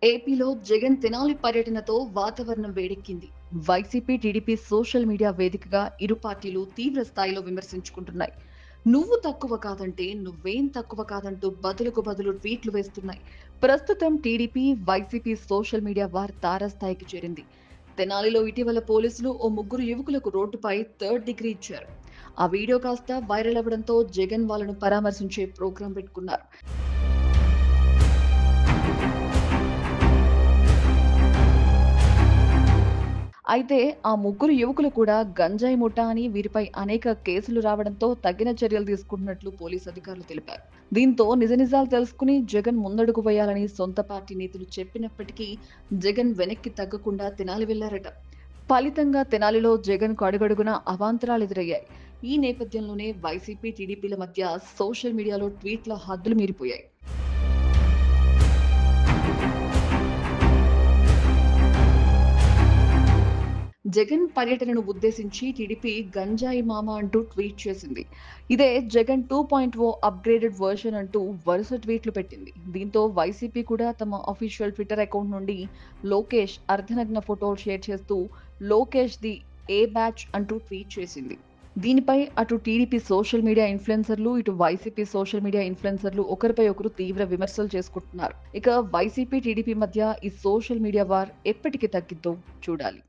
ఏపీలో జగన్ తెనాలి పర్యటనతో వాతావరణం వేడెక్కింది. వైసీపీ, టీడీపీ సోషల్ మీడియా వేదికగా ఇరు పార్టీలు తీవ్ర స్థాయిలో విమర్శించుకుంటున్నాయి. నువ్వు తక్కువ కాదంటే నువ్వేం తక్కువ కాదంటూ బదులుకు బదులు ట్వీట్లు వేస్తున్నాయి. ప్రస్తుతం TDP, YCP social media war తారాస్థాయికి చేరింది. తెనాలిలో ఇటీవల పోలీసులు ఓ ముగ్గురు యువకులకు రోడ్డుపై థర్డ్ డిగ్రీ ఇచ్చారు. ఆ వీడియో కాస్త వైరల్ అవ్వడంతో జగన్ వాళ్ళను పరామర్శించే ప్రోగ్రాం పెట్టుకున్నారు. అయితే ఆ ముగ్గురు యువకులు కూడా గంజాయి ముఠా అని వీరిపై అనేక కేసులు రావడంతో తగిన చర్యలు తీసుకుంటున్నట్లు పోలీసు అధికారులు తెలిపారు. దీంతో నిజ నిజాలు తెలుసుకుని జగన్ ముందడుగు వేయాలని సొంత పార్టీ నేతలు చెప్పినప్పటికీ జగన్ వెనక్కి తగ్గకుండా తెనాలి వెళ్లారట. ఫలితంగా తెనాలిలో జగన్ కు అడుగడుగునా అవాంతరాలు ఎదురయ్యాయి. ఈ నేపథ్యంలోనే వైసీపీ, టీడీపీల మధ్య సోషల్ మీడియాలో ట్వీట్ల హద్దులు మీరిపోయాయి. జగన్ పర్యటనను ఉద్దేశించి టీడీపీ గంజాయి మామ అంటూ ట్వీట్ చేసింది. ఇదే జగన్ 2.0 అప్‌గ్రేడెడ్ వెర్షన్ అంటూ వరుస ట్వీట్లు పెట్టింది. దీంతో వైసీపీ కూడా తమ అఫీషియల్ ట్విట్టర్ అకౌంట్ నుండి లోకేష్ అర్ధనగ్న ఫోటోలు షేర్ చేస్తూ లోకేష్ ది ఏ బ్యాచ్ అంటూ ట్వీట్ చేసింది. దీనిపై అటు టీడీపీ సోషల్ మీడియా ఇన్‌ఫ్లుయెన్సర్లు, ఇటు వైసీపీ సోషల్ మీడియా ఇన్‌ఫ్లుయెన్సర్లు ఒకరిపై ఒకరు తీవ్ర విమర్శలు చేసుకుంటున్నారు. ఇక వైసీపీ, టీడీపీ మధ్య ఈ సోషల్ మీడియా వార్ ఎప్పటికి తగ్గిద్దో చూడాలి.